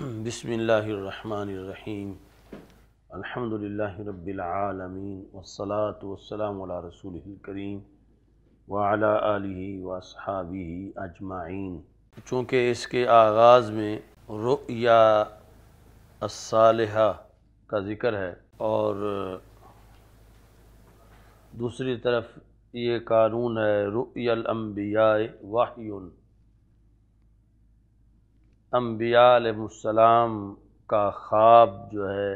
بسم اللہ الرحمن الرحیم الحمدللہ رب العالمین والصلاة والسلام علی رسولہ الکریم وعلی آلہ واصحابہ اجمعین۔ چونکہ اس کے آغاز میں رؤیا الصالحہ کا ذکر ہے اور دوسری طرف یہ قانون ہے رؤیا الانبیاء وحی، انبیاء علیہ السلام کا خواب جو ہے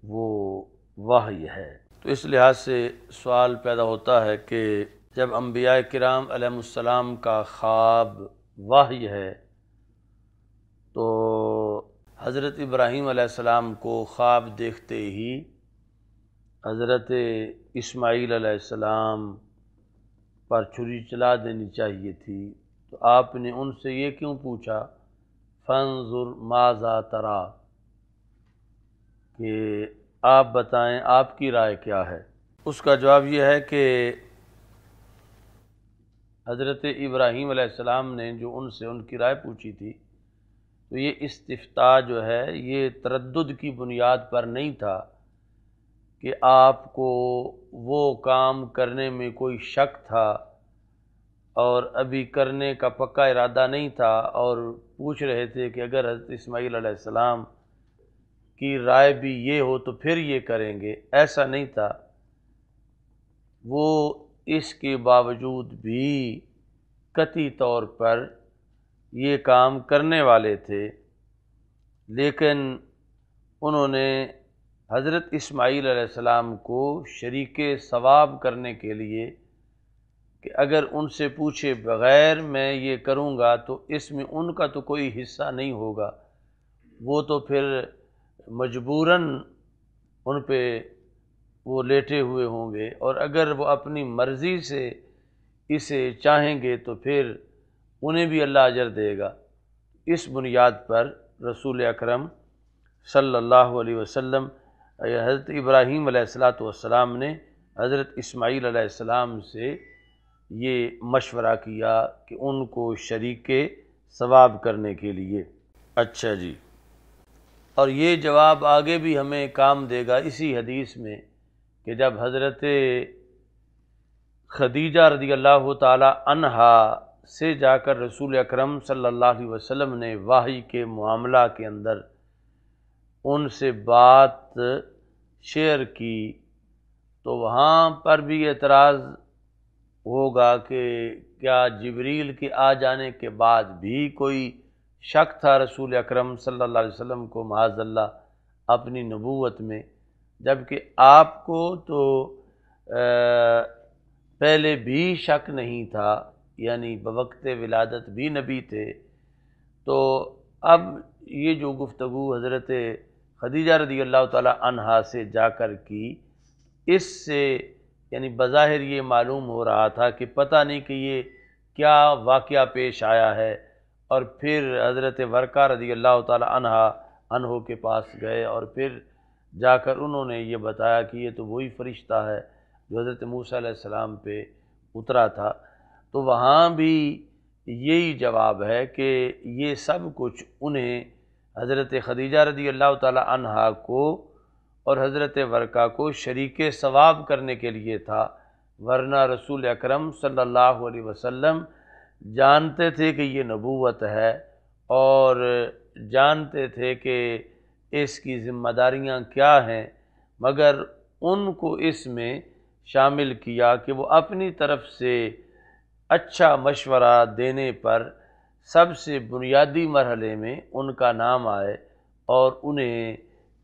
وہ وحی ہے۔ تو اس لحاظ سے سوال پیدا ہوتا ہے کہ جب انبیاء کرام علیہ السلام کا خواب وحی ہے تو حضرت ابراہیم علیہ السلام کو خواب دیکھتے ہی حضرت اسماعیل علیہ السلام پر چھری چلا دینی چاہیے تھی، تو آپ نے ان سے یہ کیوں پوچھا فانظر ماذا تری، کہ آپ بتائیں آپ کی رائے کیا ہے؟ اس کا جواب یہ ہے کہ حضرت ابراہیم علیہ السلام نے جو ان سے ان کی رائے پوچھی تھی تو یہ استفتاء جو ہے یہ تردد کی بنیاد پر نہیں تھا کہ آپ کو وہ کام کرنے میں کوئی شک تھا اور ابھی کرنے کا پکا ارادہ نہیں تھا، اور پوچھ رہے تھے کہ اگر حضرت اسماعیل علیہ السلام کی رائے بھی یہ ہو تو پھر یہ کریں گے، ایسا نہیں تھا۔ وہ اس کے باوجود بھی قطعی طور پر یہ کام کرنے والے تھے، لیکن انہوں نے حضرت اسماعیل علیہ السلام کو شریک ثواب کرنے کے لیے کہ اگر ان سے پوچھے بغیر میں یہ کروں گا تو اس میں ان کا تو کوئی حصہ نہیں ہوگا، وہ تو پھر مجبوراً ان پہ وہ لیٹے ہوئے ہوں گے، اور اگر وہ اپنی مرضی سے اسے چاہیں گے تو پھر انہیں بھی اللہ اجر دے گا۔ اس بنیاد پر رسول اکرم صلی اللہ علیہ وسلم حضرت ابراہیم علیہ السلام نے حضرت اسماعیل علیہ السلام سے یہ مشورہ کیا کہ ان کو شریک ثواب کرنے کے لیے۔ اچھا جی، اور یہ جواب آگے بھی ہمیں کام دے گا اسی حدیث میں کہ جب حضرت خدیجہ رضی اللہ تعالی عنہا سے جا کر رسول اکرم صلی اللہ علیہ وسلم نے وحی کے معاملہ کے اندر ان سے بات شیئر کی تو وہاں پر بھی اعتراض ہوگا کہ کیا جبریل کے آ جانے کے بعد بھی کوئی شک تھا رسول اکرم صلی اللہ علیہ وسلم کو معاذ اللہ اپنی نبوت میں، جبکہ آپ کو تو پہلے بھی شک نہیں تھا، یعنی بوقت ولادت بھی نبی تھے۔ تو اب یہ جو گفتگو حضرت خدیجہ رضی اللہ تعالی عنہا سے جا کر کی، اس سے یعنی بظاہر یہ معلوم ہو رہا تھا کہ پتہ نہیں کہ یہ کیا واقعہ پیش آیا ہے، اور پھر حضرت ورقہ رضی اللہ تعالی عنہ کے پاس گئے اور پھر جا کر انہوں نے یہ بتایا کہ یہ تو وہی فرشتہ ہے جو حضرت موسیٰ علیہ السلام پہ اترا تھا۔ تو وہاں بھی یہی جواب ہے کہ یہ سب کچھ انہیں حضرت خدیجہ رضی اللہ تعالی عنہا کو اور حضرت ورقہ کو شریک ثواب کرنے کے لیے تھا، ورنہ رسول اکرم صلی اللہ علیہ وسلم جانتے تھے کہ یہ نبوت ہے اور جانتے تھے کہ اس کی ذمہ داریاں کیا ہیں، مگر ان کو اس میں شامل کیا کہ وہ اپنی طرف سے اچھا مشورہ دینے پر سب سے بنیادی مرحلے میں ان کا نام آئے، اور انہیں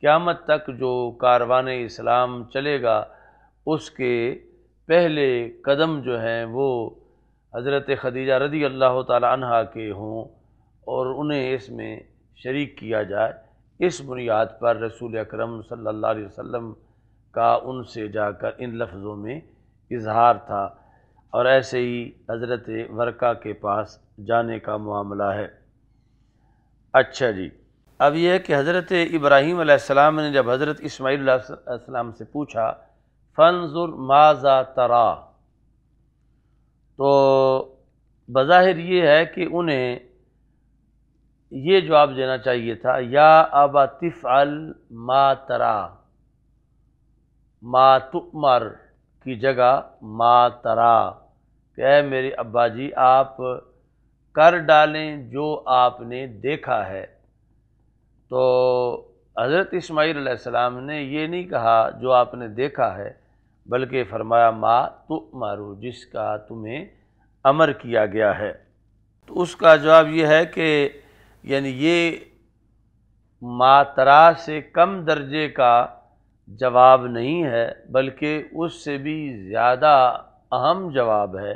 قیامت تک جو کاروان اسلام چلے گا اس کے پہلے قدم جو ہیں وہ حضرت خدیجہ رضی اللہ تعالی عنہا کے ہوں اور انہیں اس میں شریک کیا جائے۔ اس بنیاد پر رسول اکرم صلی اللہ علیہ وسلم کا ان سے جا کر ان لفظوں میں اظہار تھا، اور ایسے ہی حضرت ورقہ کے پاس جانے کا معاملہ ہے۔ اچھا جی، اب یہ ہے کہ حضرت ابراہیم علیہ السلام نے جب حضرت اسماعیل علیہ السلام سے پوچھا فانظر ماذا تری، تو بظاہر یہ ہے کہ انہیں یہ جواب دینا چاہیے تھا، یا ابا تفعل ما ترا، ما تؤمر کی جگہ ما ترا، کہ اے میرے ابا جی آپ کر ڈالیں جو آپ نے دیکھا ہے۔ تو حضرت اسماعیل علیہ السلام نے یہ نہیں کہا جو آپ نے دیکھا ہے، بلکہ فرمایا ما تؤمر، جس کا تمہیں امر کیا گیا ہے۔ تو اس کا جواب یہ ہے کہ یعنی یہ ما ترا سے کم درجے کا جواب نہیں ہے، بلکہ اس سے بھی زیادہ اہم جواب ہے،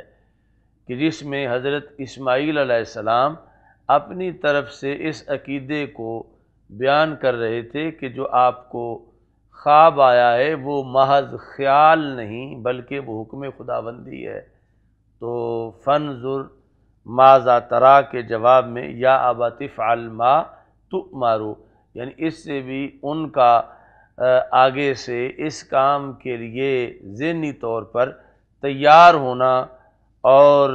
کہ جس میں حضرت اسماعیل علیہ السلام اپنی طرف سے اس عقیدے کو بیان کر رہے تھے کہ جو آپ کو خواب آیا ہے وہ محض خیال نہیں بلکہ وہ حکم خداوندی ہے۔ تو فانظر ماذا ترا کے جواب میں یا ابا تفعل ما تؤمر، یعنی اس سے بھی ان کا آگے سے اس کام کے لیے ذہنی طور پر تیار ہونا، اور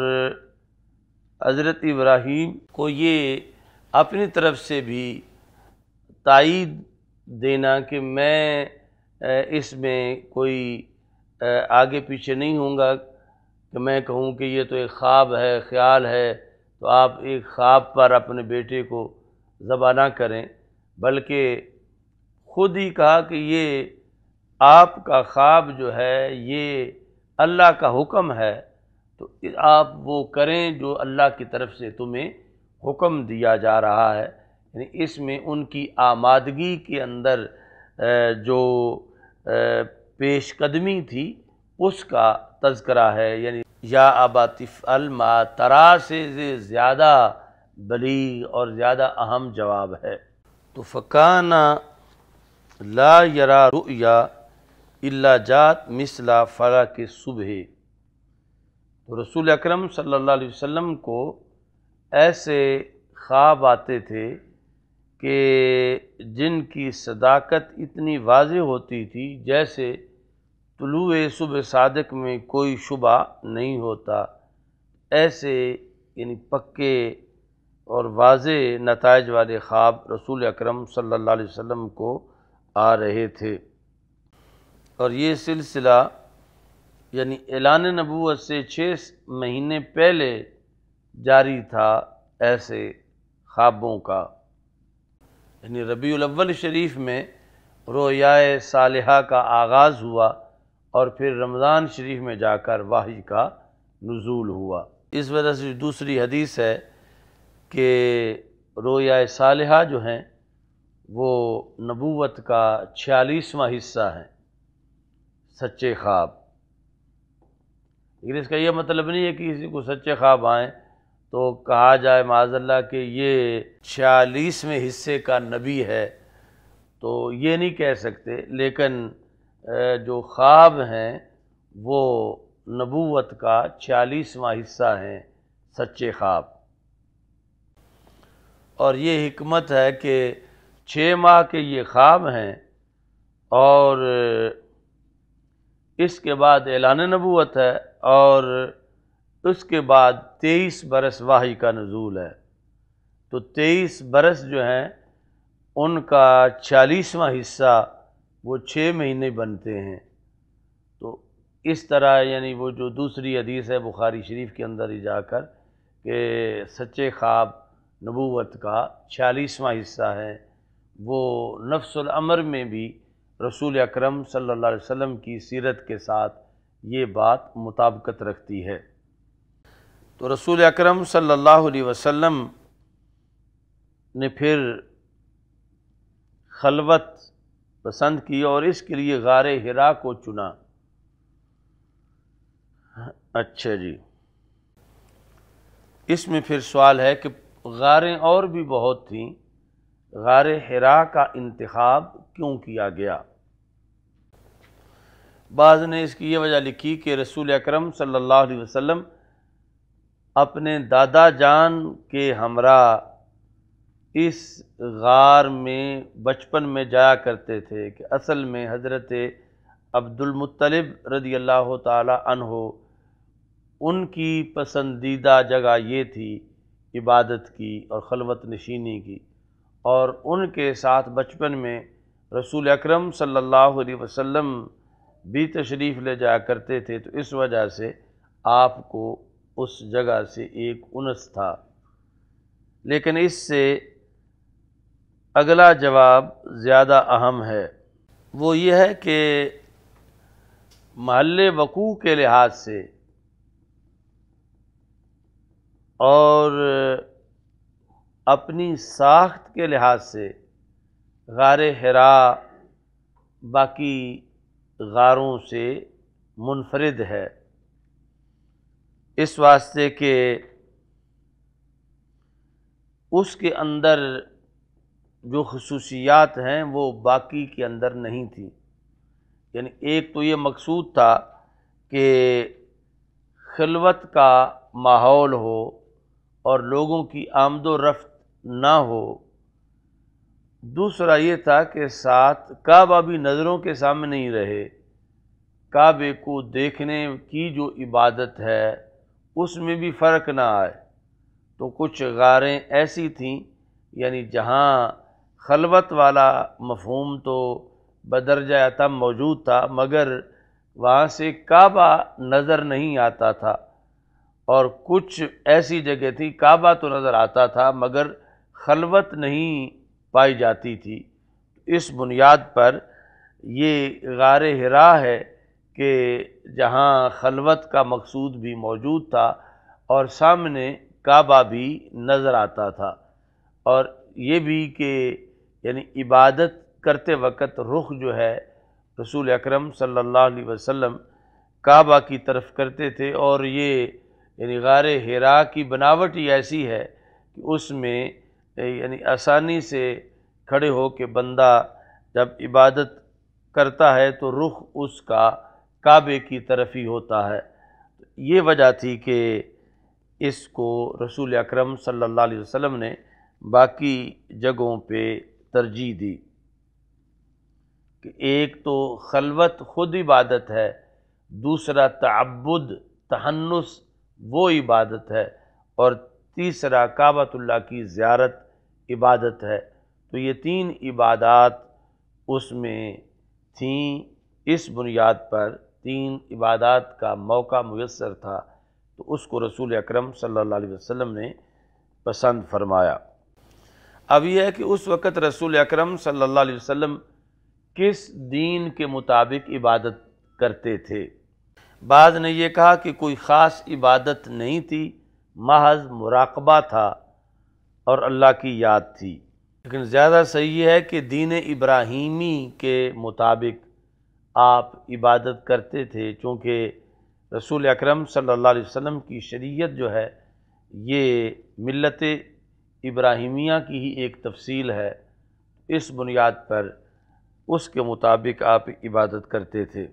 حضرت ابراہیم کو یہ اپنی طرف سے بھی تائید دینا کہ میں اس میں کوئی آگے پیچھے نہیں ہوں گا، کہ میں کہوں کہ یہ تو ایک خواب ہے، خیال ہے، تو آپ ایک خواب پر اپنے بیٹے کو ذبح نہ کریں، بلکہ خود ہی کہا کہ یہ آپ کا خواب جو ہے یہ اللہ کا حکم ہے، تو آپ وہ کریں جو اللہ کی طرف سے تمہیں حکم دیا جا رہا ہے۔ یعنی اس میں ان کی آمادگی کے اندر جو پیش قدمی تھی اس کا تذکرہ ہے، یعنی یا ابا تفعل ما ترا سے زیادہ بلیغ اور زیادہ اہم جواب ہے۔ تو فکان لا یرا رؤیا الا جات مثل فلک صبح، تو رسول اکرم صلی اللہ علیہ وسلم کو ایسے خواب آتے تھے کہ جن کی صداقت اتنی واضح ہوتی تھی جیسے طلوع صبح صادق میں کوئی شبہ نہیں ہوتا، ایسے یعنی پکے اور واضح نتائج والے خواب رسول اکرم صلی اللہ علیہ وسلم کو آ رہے تھے۔ اور یہ سلسلہ یعنی اعلان نبوت سے 6 مہینے پہلے جاری تھا ایسے خوابوں کا، یعنی ربیع الاول شریف میں رویائے صالحہ کا آغاز ہوا اور پھر رمضان شریف میں جا کر وحی کا نزول ہوا۔ اس وجہ سے دوسری حدیث ہے کہ رویائے صالحہ جو ہیں وہ نبوت کا 46واں حصہ ہیں، سچے خواب۔ لیکن اس کا یہ مطلب نہیں ہے کہ کسی کو سچے خواب آئیں تو کہا جائے معاذ اللہ کہ یہ 46ویں حصے کا نبی ہے، تو یہ نہیں کہہ سکتے، لیکن جو خواب ہیں وہ نبوت کا 46واں حصہ ہیں، سچے خواب۔ اور یہ حکمت ہے کہ 6 ماہ کے یہ خواب ہیں، اور اس کے بعد اعلان نبوت ہے، اور اس کے بعد 23 برس وحی کا نزول ہے۔ تو 23 برس جو ہیں ان کا 46واں حصہ وہ 6 مہینے بنتے ہیں۔ تو اس طرح یعنی وہ جو دوسری حدیث ہے بخاری شریف کے اندر ہی جا کر کہ سچے خواب نبوت کا 46واں حصہ ہے، وہ نفس الامر میں بھی رسول اکرم صلی اللہ علیہ وسلم کی سیرت کے ساتھ یہ بات مطابقت رکھتی ہے۔ تو رسول اکرم صلی اللہ علیہ وسلم نے پھر خلوت پسند کی اور اس کے لیے غار حرا کو چنا۔ اچھا جی، اس میں پھر سوال ہے کہ غاریں اور بھی بہت تھیں، غار حرا کا انتخاب کیوں کیا گیا؟ بعض نے اس کی یہ وجہ لکھی کہ رسول اکرم صلی اللہ علیہ وسلم اپنے دادا جان کے ہمراہ اس غار میں بچپن میں جایا کرتے تھے، کہ اصل میں حضرت عبد المطلب رضی اللہ تعالی عنہ ان کی پسندیدہ جگہ یہ تھی عبادت کی اور خلوت نشینی کی، اور ان کے ساتھ بچپن میں رسول اکرم صلی اللہ علیہ وسلم بھی تشریف لے جایا کرتے تھے، تو اس وجہ سے آپ کو اس جگہ سے ایک انس تھا۔ لیکن اس سے اگلا جواب زیادہ اہم ہے، وہ یہ ہے کہ محل وقوع کے لحاظ سے اور اپنی ساخت کے لحاظ سے غار حراء باقی غاروں سے منفرد ہے، اس واسطے کہ اس کے اندر جو خصوصیات ہیں وہ باقی کے اندر نہیں تھی۔ یعنی ایک تو یہ مقصود تھا کہ خلوت کا ماحول ہو اور لوگوں کی آمد و رفت نہ ہو، دوسرا یہ تھا کہ ساتھ کعبہ بھی نظروں کے سامنے ہی رہے، کعبے کو دیکھنے کی جو عبادت ہے اس میں بھی فرق نہ آئے۔ تو کچھ غاریں ایسی تھیں یعنی جہاں خلوت والا مفہوم تو بدرجہ اتم موجود تھا، مگر وہاں سے کعبہ نظر نہیں آتا تھا، اور کچھ ایسی جگہ تھی کعبہ تو نظر آتا تھا مگر خلوت نہیں پائی جاتی تھی۔ اس بنیاد پر یہ غار حراء ہے کہ جہاں خلوت کا مقصود بھی موجود تھا اور سامنے کعبہ بھی نظر آتا تھا، اور یہ بھی کہ یعنی عبادت کرتے وقت رخ جو ہے رسول اکرم صلی اللہ علیہ وسلم کعبہ کی طرف کرتے تھے، اور یہ یعنی غار حراء کی بناوٹ ہی ایسی ہے کہ اس میں یعنی آسانی سے کھڑے ہو کے بندہ جب عبادت کرتا ہے تو رخ اس کا کعبے کی طرف ہی ہوتا ہے۔ یہ وجہ تھی کہ اس کو رسول اکرم صلی اللہ علیہ وسلم نے باقی جگہوں پہ ترجیح دی کہ ایک تو خلوت خود عبادت ہے، دوسرا تعبد تحنس وہ عبادت ہے، اور تیسرا کعبۃ اللہ کی زیارت عبادت ہے۔ تو یہ تین عبادات اس میں تھیں، اس بنیاد پر تین عبادات کا موقع میسر تھا تو اس کو رسول اکرم صلی اللہ علیہ وسلم نے پسند فرمایا۔ اب یہ ہے کہ اس وقت رسول اکرم صلی اللہ علیہ وسلم کس دین کے مطابق عبادت کرتے تھے؟ بعض نے یہ کہا کہ کوئی خاص عبادت نہیں تھی، محض مراقبہ تھا اور اللہ کی یاد تھی، لیکن زیادہ صحیح ہے کہ دین ابراہیمی کے مطابق آپ عبادت کرتے تھے، چونکہ رسول اکرم صلی اللہ علیہ وسلم کی شریعت جو ہے یہ ملت ابراہیمیہ کی ہی ایک تفصیل ہے، اس بنیاد پر اس کے مطابق آپ عبادت کرتے تھے۔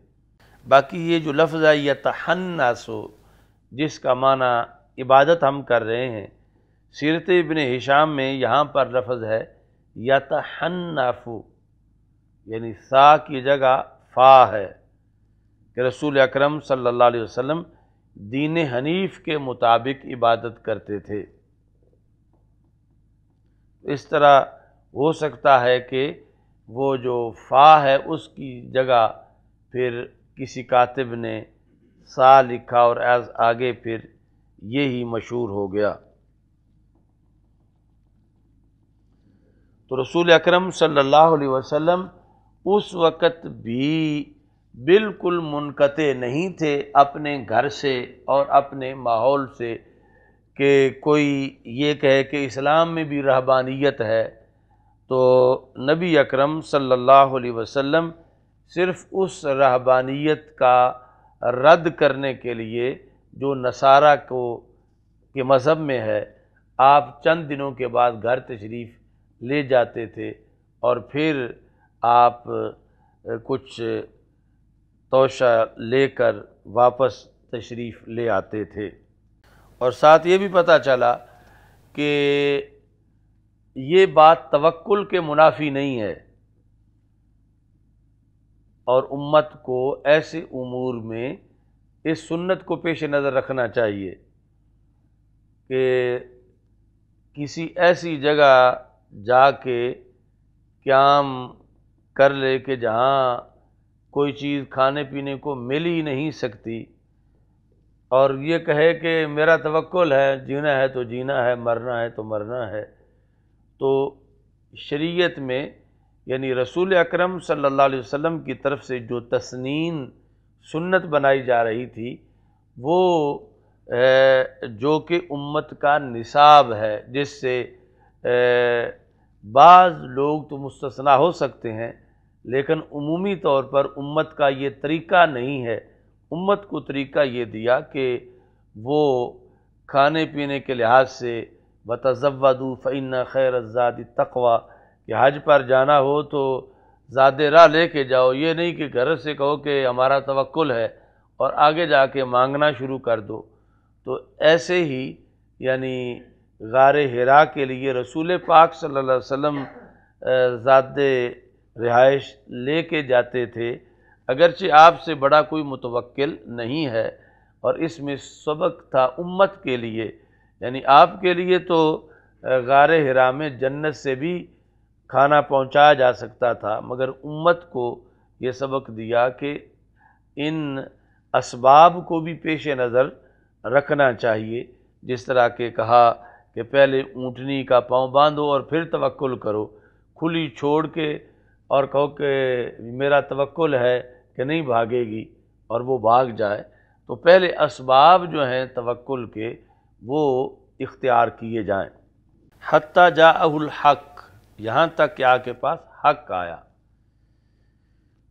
باقی یہ جو لفظ ہے یتحنس، جس کا معنی عبادت ہم کر رہے ہیں، سیرت ابن ہشام میں یہاں پر لفظ ہے یتحنف، یعنی سا کی جگہ فا ہے، کہ رسول اکرم صلی اللہ علیہ وسلم دین حنیف کے مطابق عبادت کرتے تھے۔ اس طرح ہو سکتا ہے کہ وہ جو فا ہے اس کی جگہ پھر کسی کاتب نے سا لکھا اور آگے پھر یہی مشہور ہو گیا۔ تو رسول اکرم صلی اللہ علیہ وسلم اس وقت بھی بالکل منقطع نہیں تھے اپنے گھر سے اور اپنے ماحول سے کہ کوئی یہ کہے کہ اسلام میں بھی رہبانیت ہے، تو نبی اکرم صلی اللہ علیہ وسلم صرف اس رہبانیت کا رد کرنے کے لیے جو نصارہ کے مذہب میں ہے، آپ چند دنوں کے بعد گھر تشریف لے جاتے تھے اور پھر آپ کچھ توشہ لے کر واپس تشریف لے آتے تھے۔ اور ساتھ یہ بھی پتہ چلا کہ یہ بات توکل کے منافی نہیں ہے، اور امت کو ایسے امور میں اس سنت کو پیش نظر رکھنا چاہیے کہ کسی ایسی جگہ جا کے قیام کر لے کہ جہاں کوئی چیز کھانے پینے کو مل ہی نہیں سکتی، اور یہ کہے کہ میرا توکل ہے، جینا ہے تو جینا ہے، مرنا ہے تو مرنا ہے۔ تو شریعت میں یعنی رسول اکرم صلی اللہ علیہ وسلم کی طرف سے جو تسنین سنت بنائی جا رہی تھی، وہ جو کہ امت کا نصاب ہے، جس سے بعض لوگ تو مستثنیٰ ہو سکتے ہیں، لیکن عمومی طور پر امت کا یہ طریقہ نہیں ہے۔ امت کو طریقہ یہ دیا کہ وہ کھانے پینے کے لحاظ سے وَتَزَوَّدُوا فَإِنَّ خَيْرَ الزَّادِ التَّقْوَىٰ، کہ حج پر جانا ہو تو زاد راہ لے کے جاؤ، یہ نہیں کہ گھر سے کہو کہ ہمارا توکل ہے اور آگے جا کے مانگنا شروع کر دو۔ تو ایسے ہی یعنی غار حرا کے لیے رسول پاک صلی اللہ علیہ وسلم زاد رہائش لے کے جاتے تھے، اگرچہ آپ سے بڑا کوئی متوکل نہیں ہے، اور اس میں سبق تھا امت کے لیے، یعنی آپ کے لیے تو غار حرا میں جنت سے بھی کھانا پہنچایا جا سکتا تھا، مگر امت کو یہ سبق دیا کہ ان اسباب کو بھی پیش نظر رکھنا چاہیے، جس طرح کہ کہا کہ پہلے اونٹنی کا پاؤں باندھو اور پھر توکل کرو، کھلی چھوڑ کے اور کہو کہ میرا توکل ہے کہ نہیں بھاگے گی اور وہ بھاگ جائے۔ تو پہلے اسباب جو ہیں توکل کے وہ اختیار کیے جائیں۔ حتیٰ جاءہ الحق، یہاں تک کہ آپ کے پاس حق آیا۔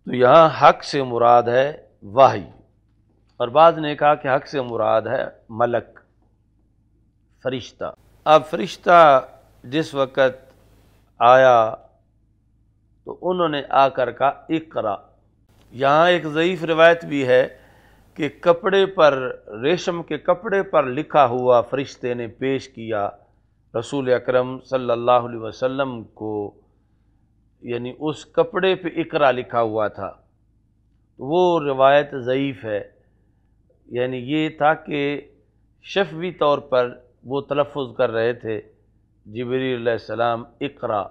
تو یہاں حق سے مراد ہے وحی، اور بعض نے کہا کہ حق سے مراد ہے ملک، فرشتہ۔ اب فرشتہ جس وقت آیا تو انہوں نے آ کر کہا اقرا۔ یہاں ایک ضعیف روایت بھی ہے کہ کپڑے پر، ریشم کے کپڑے پر لکھا ہوا فرشتے نے پیش کیا رسول اکرم صلی اللہ علیہ وسلم کو، یعنی اس کپڑے پہ اقرا لکھا ہوا تھا۔ وہ روایت ضعیف ہے، یعنی یہ تھا کہ شفوی طور پر وہ تلفظ کر رہے تھے جبریل علیہ السلام اقرا۔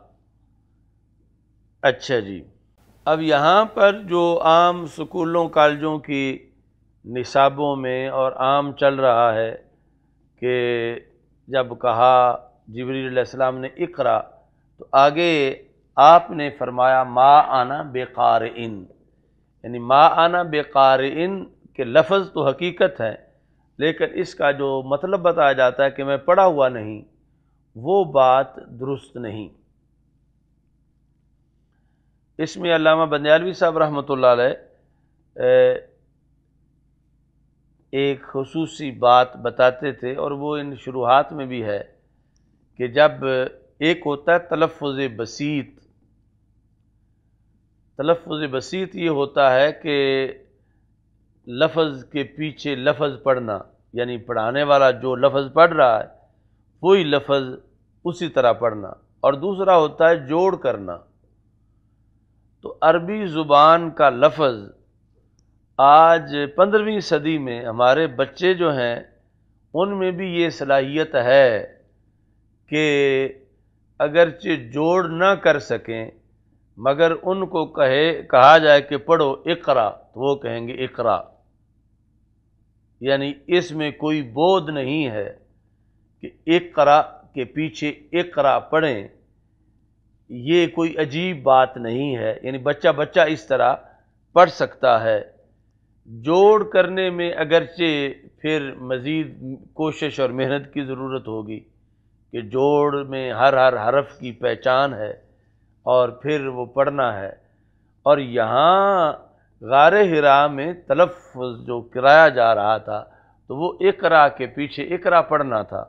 اچھا جی، اب یہاں پر جو عام سکولوں کالجوں کی نصابوں میں اور عام چل رہا ہے کہ جب کہا جبریل علیہ السلام نے اقرا تو آگے آپ نے فرمایا ما انا بقارئن، یعنی ما انا بقارئن کہ لفظ تو حقیقت ہے، لیکن اس کا جو مطلب بتایا جاتا ہے کہ میں پڑھا ہوا نہیں، وہ بات درست نہیں۔ اس میں علامہ بندیالوی صاحب رحمۃ اللہ علیہ ایک خصوصی بات بتاتے تھے، اور وہ ان شروحات میں بھی ہے کہ جب ایک ہوتا ہے تلفظ بسیط، تلفظ بسیط یہ ہوتا ہے کہ لفظ کے پیچھے لفظ پڑھنا، یعنی پڑھانے والا جو لفظ پڑھ رہا ہے وہی لفظ اسی طرح پڑھنا، اور دوسرا ہوتا ہے جوڑ کرنا۔ تو عربی زبان کا لفظ آج 15ویں صدی میں ہمارے بچے جو ہیں ان میں بھی یہ صلاحیت ہے کہ اگرچہ جوڑ نہ کر سکیں مگر ان کو کہا جائے کہ پڑھو اقرا تو وہ کہیں گے اقرا، یعنی اس میں کوئی بودھ نہیں ہے کہ اقرا کے پیچھے اقرا پڑھیں، یہ کوئی عجیب بات نہیں ہے، یعنی بچہ اس طرح پڑھ سکتا ہے۔ جوڑ کرنے میں اگرچہ پھر مزید کوشش اور محنت کی ضرورت ہوگی کہ جوڑ میں ہر حرف کی پہچان ہے اور پھر وہ پڑھنا ہے، اور یہاں غار حرا میں تلفظ جو کرایا جا رہا تھا تو وہ اقرا کے پیچھے اقرا پڑھنا تھا،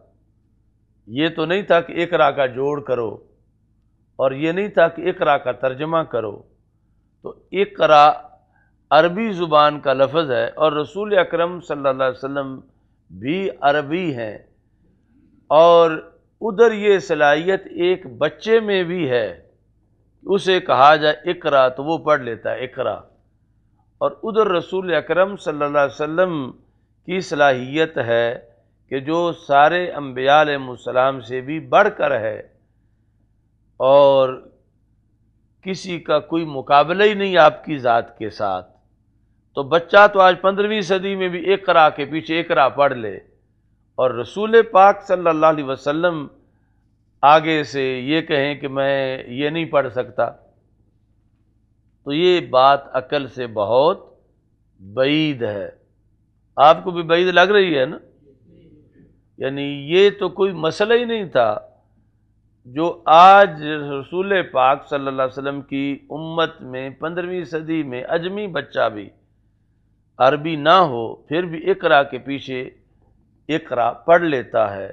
یہ تو نہیں تھا کہ اقرا کا جوڑ کرو، اور یہ نہیں تھا کہ اقرا کا ترجمہ کرو۔ تو اقرا عربی زبان کا لفظ ہے، اور رسول اکرم صلی اللہ علیہ وسلم بھی عربی ہیں، اور ادھر یہ صلاحیت ایک بچے میں بھی ہے، اسے کہا جائے اقرا تو وہ پڑھ لیتا ہے اقرا، اور ادھر رسول اکرم صلی اللہ علیہ وسلم کی صلاحیت ہے کہ جو سارے انبیاء علیہ السلام سے بھی بڑھ کر ہے اور کسی کا کوئی مقابلہ ہی نہیں آپ کی ذات کے ساتھ، تو بچہ تو آج 15ویں صدی میں بھی اقرا کے پیچھے اقرا پڑھ لے، اور رسول پاک صلی اللہ علیہ وسلم آگے سے یہ کہیں کہ میں یہ نہیں پڑھ سکتا، تو یہ بات عقل سے بہت بعید ہے۔ آپ کو بھی بعید لگ رہی ہے نا؟ یعنی یہ تو کوئی مسئلہ ہی نہیں تھا۔ جو آج رسول پاک صلی اللہ علیہ وسلم کی امت میں 15ویں صدی میں اجمی بچہ بھی عربی نہ ہو پھر بھی اقرا کے پیچھے اقرا پڑھ لیتا ہے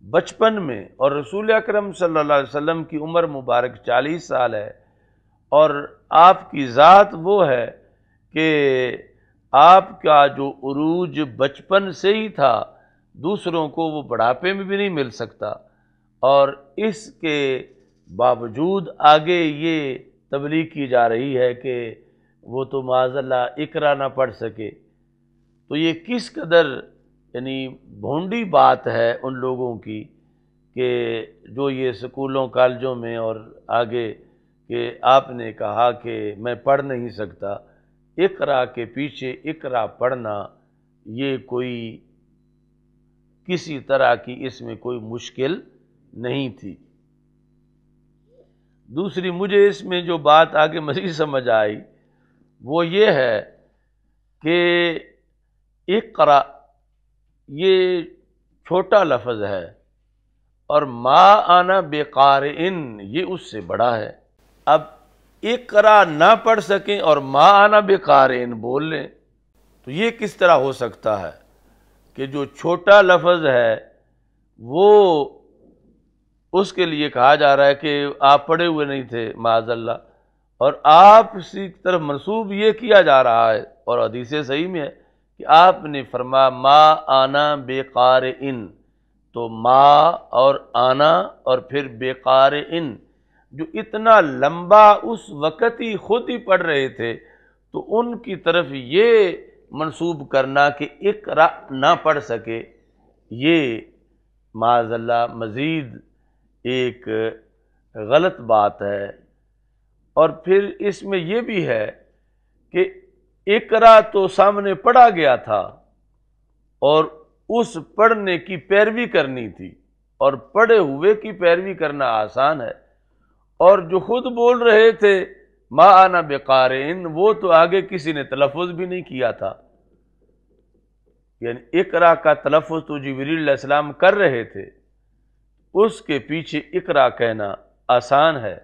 بچپن میں، اور رسول اکرم صلی اللہ علیہ وسلم کی عمر مبارک 40 سال ہے، اور آپ کی ذات وہ ہے کہ آپ کا جو عروج بچپن سے ہی تھا، دوسروں کو وہ بڑھاپے میں بھی نہیں مل سکتا، اور اس کے باوجود آگے یہ تبلیغ کی جا رہی ہے کہ وہ تو معاذ اللہ اقرا نہ پڑھ سکے۔ تو یہ کس قدر یعنی بھونڈی بات ہے ان لوگوں کی کہ جو یہ سکولوں کالجوں میں اور آگے کہ آپ نے کہا کہ میں پڑھ نہیں سکتا، اقرا کے پیچھے اقرا پڑھنا یہ کوئی کسی طرح کی اس میں کوئی مشکل نہیں تھی۔ دوسری مجھے اس میں جو بات آگے مزید سمجھ آئی وہ یہ ہے کہ اقرا یہ چھوٹا لفظ ہے، اور ما انا بقارئن یہ اس سے بڑا ہے۔ اب اقرا نہ پڑھ سکیں اور ما انا بقارئن بول لیں، تو یہ کس طرح ہو سکتا ہے کہ جو چھوٹا لفظ ہے وہ اس کے لیے کہا جا رہا ہے کہ آپ پڑھے ہوئے نہیں تھے معاذ اللہ، اور آپ کی طرف منسوب یہ کیا جا رہا ہے، اور حدیث صحیح میں ہے کہ آپ نے فرمایا ما آنا بقارئن، تو ما اور آنا اور پھر بقارئن، جو اتنا لمبا اس وقت ہی خود ہی پڑھ رہے تھے، تو ان کی طرف یہ منسوب کرنا کہ اقرا نہ پڑھ سکے، یہ معاذ اللہ مزید ایک غلط بات ہے۔ اور پھر اس میں یہ بھی ہے کہ اقرا تو سامنے پڑھا گیا تھا اور اس پڑھنے کی پیروی کرنی تھی، اور پڑھے ہوئے کی پیروی کرنا آسان ہے، اور جو خود بول رہے تھے ما انا بقارئن وہ تو آگے کسی نے تلفظ بھی نہیں کیا تھا، یعنی اقرا کا تلفظ تو جبریل علیہ السلام کر رہے تھے، اس کے پیچھے اقرا کہنا آسان ہے،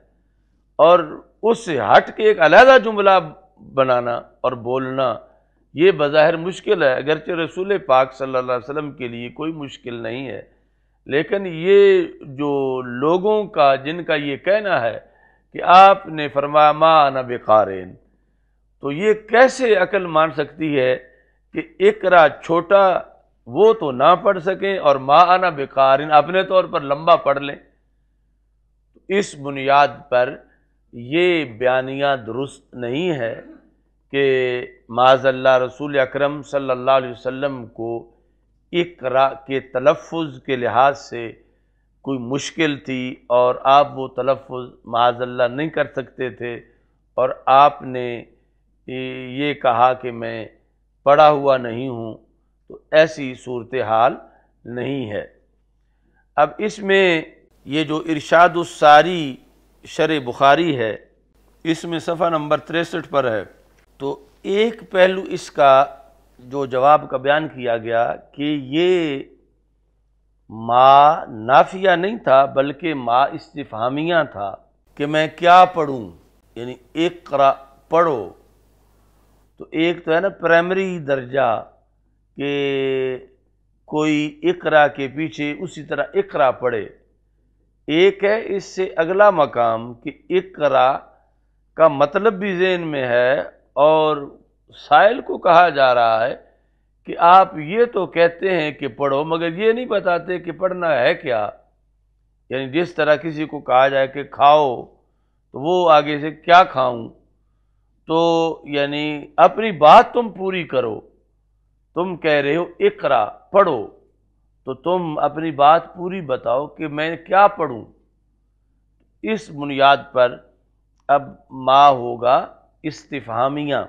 اور اس سے ہٹ کے ایک علیحدہ جملہ بنانا اور بولنا یہ بظاہر مشکل ہے، اگرچہ رسول پاک صلی اللہ علیہ وسلم کے لیے کوئی مشکل نہیں ہے، لیکن یہ جو لوگوں کا جن کا یہ کہنا ہے کہ آپ نے فرمایا ما انا بقارئن، تو یہ کیسے عقل مان سکتی ہے کہ اقرا چھوٹا وہ تو نہ پڑھ سکیں اور ما انا بقارئن اپنے طور پر لمبا پڑھ لیں؟ اس بنیاد پر یہ بیانیہ درست نہیں ہے کہ معاذ اللہ رسول اکرم صلی اللہ علیہ وسلم کو اقرا کے تلفظ کے لحاظ سے کوئی مشکل تھی اور آپ وہ تلفظ معاذ اللہ نہیں کر سکتے تھے، اور آپ نے یہ کہا کہ میں پڑھا ہوا نہیں ہوں، تو ایسی صورتحال نہیں ہے۔ اب اس میں یہ جو ارشاد الساری شرح بخاری ہے، اس میں صفحہ نمبر 63 پر ہے، تو ایک پہلو اس کا جو جواب کا بیان کیا گیا کہ یہ ما نافیہ نہیں تھا بلکہ ما استفہامیہ تھا کہ میں کیا پڑھوں، یعنی اقرا پڑھو، تو ایک تو ہے نا پرائمری درجہ کہ کوئی اقرا کے پیچھے اسی طرح اقرا پڑھے، ایک ہے اس سے اگلا مقام کہ اقرا کا مطلب بھی ذہن میں ہے، اور سائل کو کہا جا رہا ہے کہ آپ یہ تو کہتے ہیں کہ پڑھو مگر یہ نہیں بتاتے کہ پڑھنا ہے کیا، یعنی جس طرح کسی کو کہا جائے کہ کھاؤ تو وہ آگے سے کیا کھاؤں، تو یعنی اپنی بات تم پوری کرو، تم کہہ رہے ہو اقرا پڑھو، تو تم اپنی بات پوری بتاؤ کہ میں کیا پڑھوں۔ اس بنیاد پر اب ما ہوگا استفہامیہ،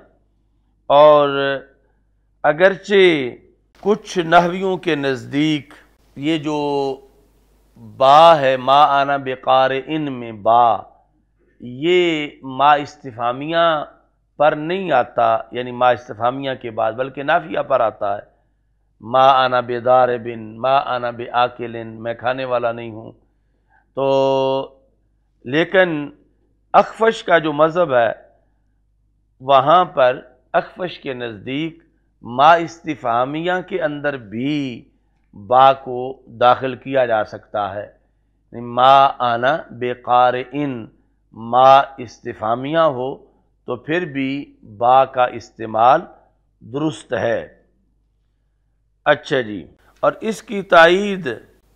اور اگرچہ کچھ نحویوں کے نزدیک یہ جو با ہے ما انا بقارئن میں با، یہ ما استفہامیہ پر نہیں آتا، یعنی ما استفہامیہ کے بعد، بلکہ نافیہ پر آتا ہے۔ ما انا بضارب، ما انا بآکل، میں کھانے والا نہیں ہوں۔ تو لیکن اخفش کا جو مذہب ہے وہاں پر اخفش کے نزدیک ما استفہامیہ کے اندر بھی با کو داخل کیا جا سکتا ہے۔ ما انا بقارئن ما استفہامیہ ہو تو پھر بھی با کا استعمال درست ہے۔ اچھا جی، اور اس کی تائید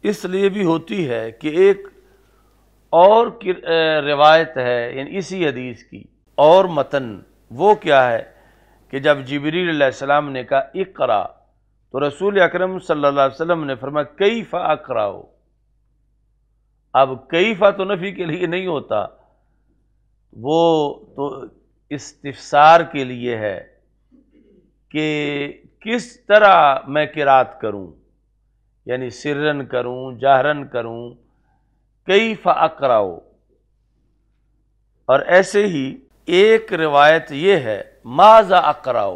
اس لیے بھی ہوتی ہے کہ ایک اور روایت ہے، یعنی اسی حدیث کی اور متن، وہ کیا ہے کہ جب جبریل علیہ السلام نے کہا اقرا، تو رسول اکرم صلی اللہ علیہ وسلم نے فرمایا کیف اقرأ۔ اب کیف تو نفی کے لیے نہیں ہوتا، وہ تو استفسار کے لیے ہے کہ کس طرح میں قرات کروں، یعنی سرن کروں جہرن کروں، کیف اقرأ۔ اور ایسے ہی ایک روایت یہ ہے ماذا اقرأ،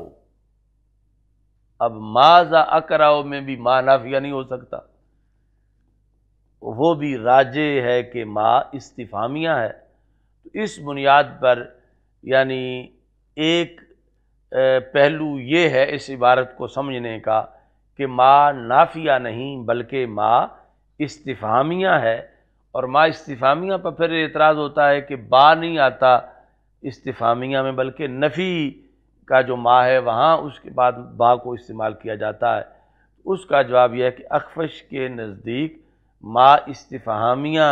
اب ماذا اقرأ میں بھی ما نافیہ نہیں ہو سکتا، وہ بھی راجع ہے کہ ما استفہامیہ ہے۔ تو اس بنیاد پر یعنی ایک پہلو یہ ہے اس عبارت کو سمجھنے کا کہ ما نافیہ نہیں بلکہ ما استفہامیہ ہے، اور ما استفہامیہ پر پھر اعتراض ہوتا ہے کہ با نہیں آتا استفہامیہ میں، بلکہ نفی کا جو ما ہے وہاں اس کے بعد با کو استعمال کیا جاتا ہے۔ اس کا جواب یہ ہے کہ اخفش کے نزدیک ما استفہامیہ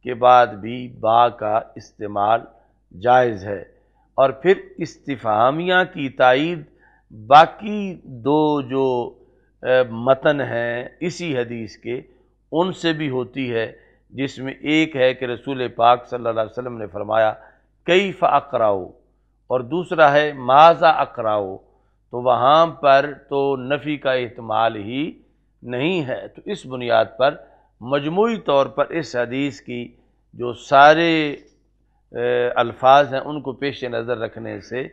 کے بعد بھی با کا استعمال جائز ہے، اور پھر استفہامیہ کی تائید باقی دو جو متن ہیں اسی حدیث کے ان سے بھی ہوتی ہے، جس میں ایک ہے کہ رسول پاک صلی اللہ علیہ وسلم نے فرمایا کیف اقرأ، اور دوسرا ہے ماذا اقرأ، تو وہاں پر تو نفی کا احتمال ہی نہیں ہے۔ تو اس بنیاد پر مجموعی طور پر اس حدیث کی جو سارے الفاظ ہیں ان کو پیش نظر رکھنے سے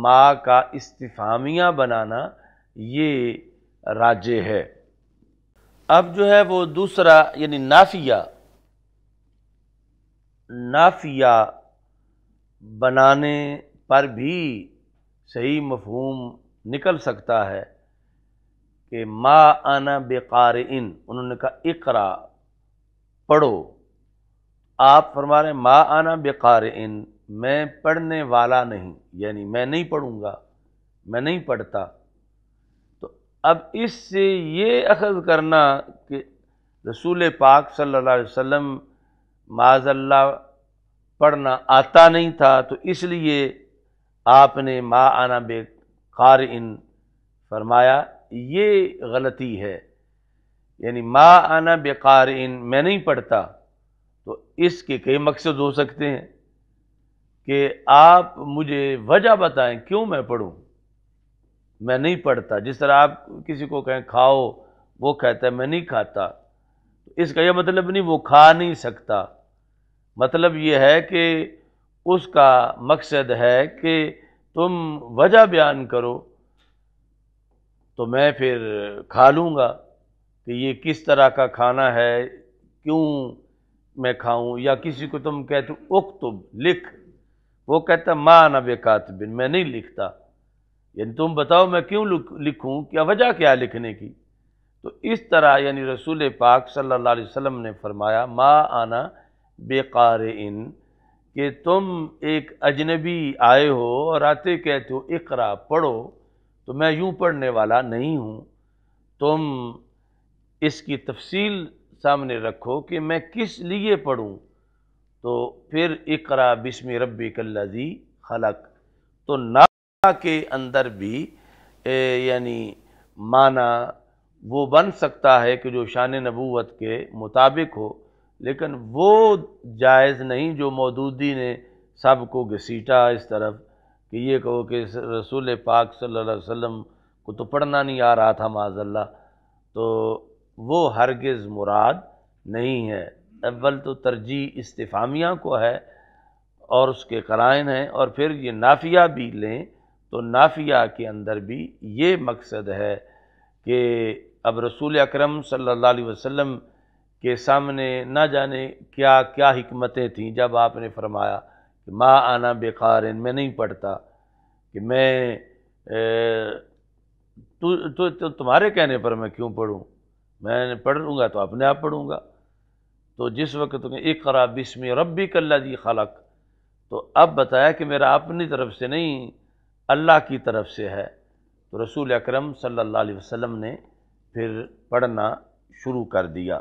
ما کا استفہامیہ بنانا یہ راجع ہے۔ اب جو ہے وہ دوسرا یعنی نافیہ بنانے پر بھی صحیح مفہوم نکل سکتا ہے کہ ما انا بقارئن، انہوں نے کہا اقرا پڑھو، آپ فرما رہے ہیں ما انا بقارئن میں پڑھنے والا نہیں، یعنی میں نہیں پڑھوں گا، میں نہیں پڑھتا۔ تو اب اس سے یہ اخذ کرنا کہ رسول پاک صلی اللہ علیہ وسلم معاذ اللہ پڑھنا آتا نہیں تھا، تو اس لیے آپ نے ما انا بقارئن فرمایا، یہ غلطی ہے۔ یعنی ما انا بقارئن میں نہیں پڑھتا، تو اس کے کئی مقصد ہو سکتے ہیں کہ آپ مجھے وجہ بتائیں کیوں میں پڑھوں، میں نہیں پڑھتا۔ جس طرح آپ کسی کو کہیں کھاؤ، وہ کہتا ہے میں نہیں کھاتا، تو اس کا یہ مطلب نہیں وہ کھا نہیں سکتا، مطلب یہ ہے کہ اس کا مقصد ہے کہ تم وجہ بیان کرو تو میں پھر کھا لوں گا، کہ یہ کس طرح کا کھانا ہے، کیوں میں کھاؤں۔ یا کسی کو تم کہتے ہو اکتب لکھ، وہ کہتا ما انا بکاتب میں نہیں لکھتا، یعنی تم بتاؤ میں کیوں لکھوں، کیا وجہ کیا لکھنے کی۔ تو اس طرح یعنی رسول پاک صلی اللہ علیہ وسلم نے فرمایا ما انا بقارئن، کہ تم ایک اجنبی آئے ہو اور آتے کہتے ہو اقرا پڑھو، تو میں یوں پڑھنے والا نہیں ہوں، تم اس کی تفصیل سامنے رکھو کہ میں کس لیے پڑھوں، تو پھر اقرا بسم ربک الذی خلق۔ تو نا کے اندر بھی یعنی معنی وہ بن سکتا ہے کہ جو شان نبوت کے مطابق ہو، لیکن وہ جائز نہیں جو مودودی نے سب کو گھسیٹا اس طرف کہ یہ کہو کہ رسول پاک صلی اللہ علیہ وسلم کو تو پڑھنا نہیں آ رہا تھا معاذ اللہ، تو وہ ہرگز مراد نہیں ہے۔ اول تو ترجیح استفہامیہ کو ہے اور اس کے قرائن ہیں، اور پھر یہ نافیہ بھی لیں تو نافیہ کے اندر بھی یہ مقصد ہے کہ اب رسول اکرم صلی اللہ علیہ وسلم کے سامنے نہ جانے کیا کیا حکمتیں تھیں جب آپ نے فرمایا کہ ما انا بقارن، میں نہیں پڑھتا، کہ میں تمہارے کہنے پر میں کیوں پڑھوں، میں پڑھوں گا تو اپنے آپ پڑھوں گا۔ تو جس وقت اقرا بسم ربک الذی خلق، تو اب بتایا کہ میرا اپنی طرف سے نہیں، اللہ کی طرف سے ہے، تو رسول اکرم صلی اللہ علیہ وسلم نے پھر پڑھنا شروع کر دیا۔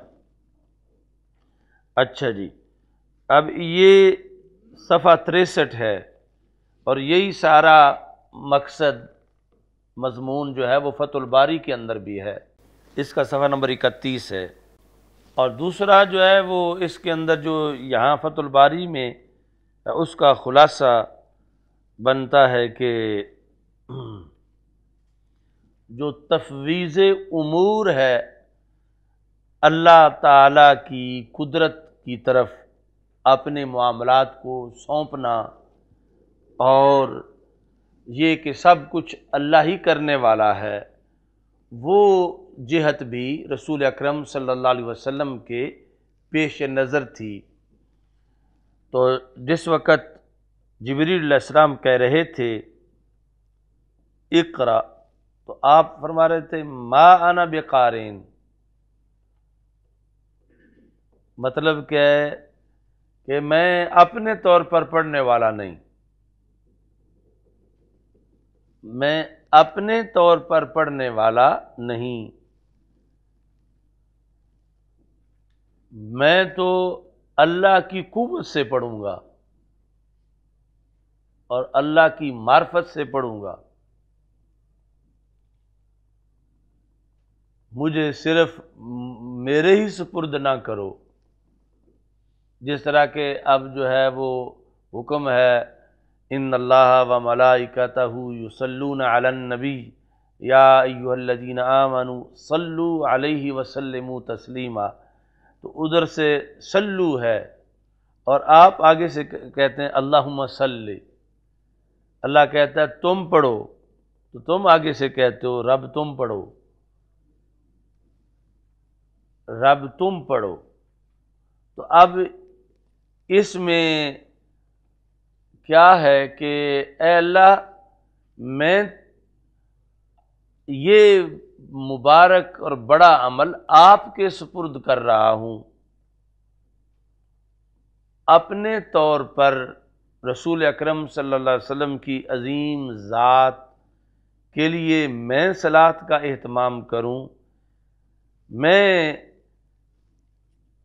اچھا جی، اب یہ صفحہ 63 ہے، اور یہی سارا مقصد مضمون جو ہے وہ فتح الباری کے اندر بھی ہے، اس کا صفحہ نمبر 31 ہے۔ اور دوسرا جو ہے وہ اس کے اندر جو یہاں فتح الباری میں اس کا خلاصہ بنتا ہے کہ جو تفویض امور ہے اللہ تعالیٰ کی قدرت کی طرف اپنے معاملات کو سونپنا، اور یہ کہ سب کچھ اللہ ہی کرنے والا ہے، وہ جہت بھی رسول اکرم صلی اللہ علیہ وسلم کے پیش نظر تھی۔ تو جس وقت جبریل علیہ السلام کہہ رہے تھے اقرا، تو آپ فرما رہے تھے ما انا بقارئ، مطلب کیا ہے کہ میں اپنے طور پر پڑھنے والا نہیں، میں اپنے طور پر پڑھنے والا نہیں، میں تو اللہ کی قوت سے پڑھوں گا اور اللہ کی معرفت سے پڑھوں گا، مجھے صرف میرے ہی سپرد نہ کرو۔ جس طرح کہ اب جو ہے وہ حکم ہے ان اللہ و ملائکتہ یصلون علی النبی یا ایھا الذین آمنوا صلوا علیہ وسلموا تسلیما، تو ادھر سے صلو ہے اور آپ آگے سے کہتے ہیں اللہم صلی، اللہ کہتا ہے تم پڑھو، تو تم آگے سے کہتے ہو رب تم پڑھو، رب تم پڑھو۔ تو اب اس میں کیا ہے کہ اے اللہ، میں یہ مبارک اور بڑا عمل آپ کے سپرد کر رہا ہوں، اپنے طور پر رسول اکرم صلی اللہ علیہ وسلم کی عظیم ذات کے لیے میں صلاۃ کا اہتمام کروں، میں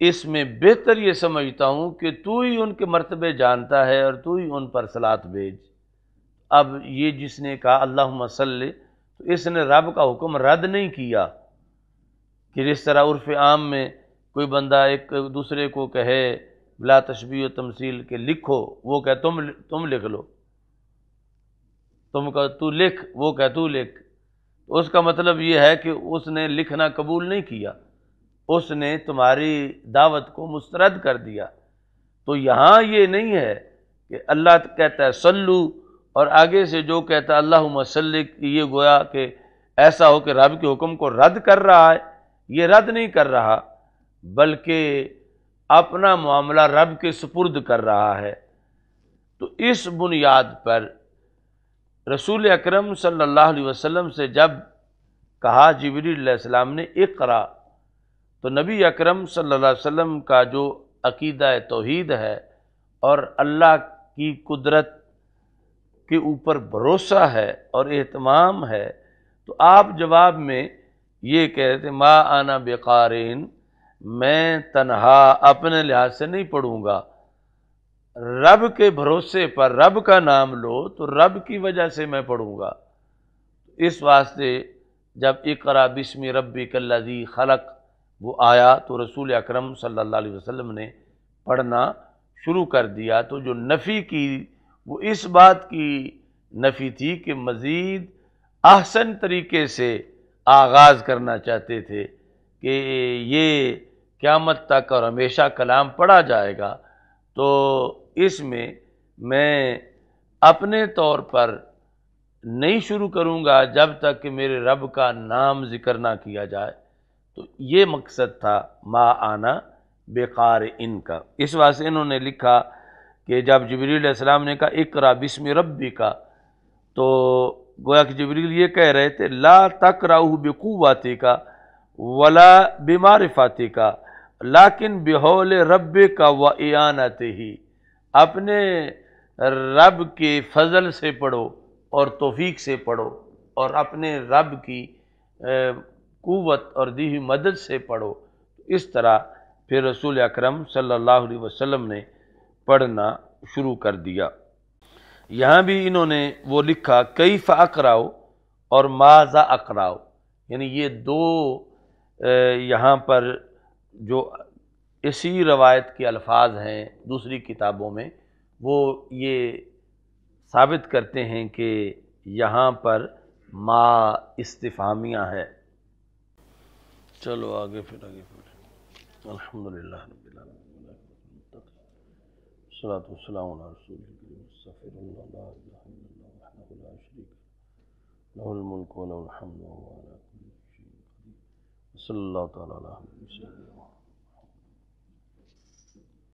اس میں بہتر یہ سمجھتا ہوں کہ تو ہی ان کے مرتبے جانتا ہے اور تو ہی ان پر صلاۃ بھیج۔ اب یہ جس نے کہا اللہم صلی، تو اس نے رب کا حکم رد نہیں کیا کہ جس طرح عرف عام میں کوئی بندہ ایک دوسرے کو کہے بلا تشبیہ و تمثیل کہ لکھو، وہ کہ تم لکھ لو، تم کہ تو لکھ، وہ کہ تو لکھ، اس کا مطلب یہ ہے کہ اس نے لکھنا قبول نہیں کیا، اس نے تمہاری دعوت کو مسترد کر دیا۔ تو یہاں یہ نہیں ہے کہ اللہ کہتا ہے صلو اور آگے سے جو کہتا ہے اللہم صلی، یہ گویا کہ ایسا ہو کہ رب کے حکم کو رد کر رہا ہے، یہ رد نہیں کر رہا بلکہ اپنا معاملہ رب کے سپرد کر رہا ہے۔ تو اس بنیاد پر رسول اکرم صلی اللہ علیہ وسلم سے جب کہا جبریل علیہ السلام نے اقرا، تو نبی اکرم صلی اللہ علیہ وسلم کا جو عقیدہ توحید ہے اور اللہ کی قدرت کے اوپر بھروسہ ہے اور اہتمام ہے، تو آپ جواب میں یہ کہہ رہے تھے ما انا بقارئ، میں تنہا اپنے لحاظ سے نہیں پڑھوں گا، رب کے بھروسے پر رب کا نام لو تو رب کی وجہ سے میں پڑھوں گا۔ اس واسطے جب اقرا بسم ربک الذی خلق وہ آیا تو رسول اکرم صلی اللہ علیہ وسلم نے پڑھنا شروع کر دیا۔ تو جو نفی کی وہ اس بات کی نفی تھی کہ مزید احسن طریقے سے آغاز کرنا چاہتے تھے کہ یہ قیامت تک اور ہمیشہ کلام پڑھا جائے گا، تو اس میں اپنے طور پر نہیں شروع کروں گا جب تک کہ میرے رب کا نام ذکر نہ کیا جائے۔ تو یہ مقصد تھا ما آنا بقارئن کا۔ اس واسطے انہوں نے لکھا کہ جب جبریل علیہ السلام نے کہا اقرا بسم ربک، تو گویا کہ جبریل یہ کہہ رہے تھے لا تقرأہ بقوتک ولا بمعرفتک لیکن بحول ربک و اعانتہ، اپنے رب کے فضل سے پڑھو اور توفیق سے پڑھو اور اپنے رب کی قوت اور دی ہوئی مدد سے پڑھو۔ اس طرح پھر رسول اکرم صلی اللہ علیہ وسلم نے پڑھنا شروع کر دیا۔ یہاں بھی انہوں نے وہ لکھا کیف اقراؤ اور ماذا اقراؤ، یعنی یہ دو یہاں پر جو اسی روایت کے الفاظ ہیں دوسری کتابوں میں، وہ یہ ثابت کرتے ہیں کہ یہاں پر ما استفہامیہ ہے۔ چلو آگے پھر الحمدللہ رب العالمین والصلاۃ والسلام علی رسول اللہ استغفر اللہ لا الہ الا اللہ وحدہ لا شریک له الملک وله الحمد وهو على كل شيء قدیر، صلی اللہ تعالی علیہ وسلم۔